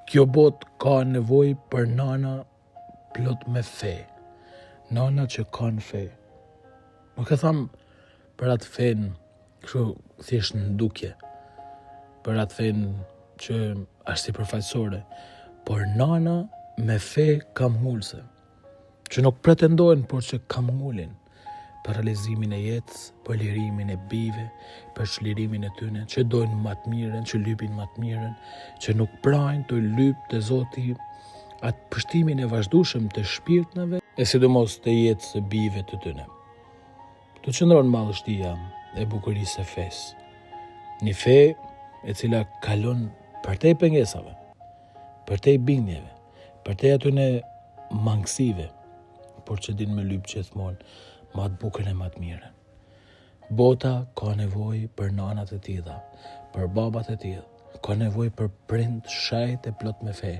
Kjo bot ka nevoj për nana plot me fe. Nana që kanë fe. Nuk e tham për atë fen, kështu thjesht në ndukje, për atë fen që është si përfaqësore, por nana me fe kamhullse, që nuk pretendojnë, por që kamhullin për realizimin e jetës, për lirimin e bijve, për çlirimin e tyne, që dojnë më të mirën, që lypin më të mirën, që nuk prajnë të lyp të Zoti atë pështimin e vazhdueshëm të shpirtnave e sidomos të jetës së bijve të tyne. Tu qëndron madhështia e bukurisë së fesë. Një fe e cila kalon përtej pengesave, përtej bindjeve, përtej atyne mangësive, por që din me lyp gjithmonë ma të bukën e ma të mirën. Bota ka nevoj për nanat e tilla, për babat e tilla, ka nevoj për prind shajt e plot me fe,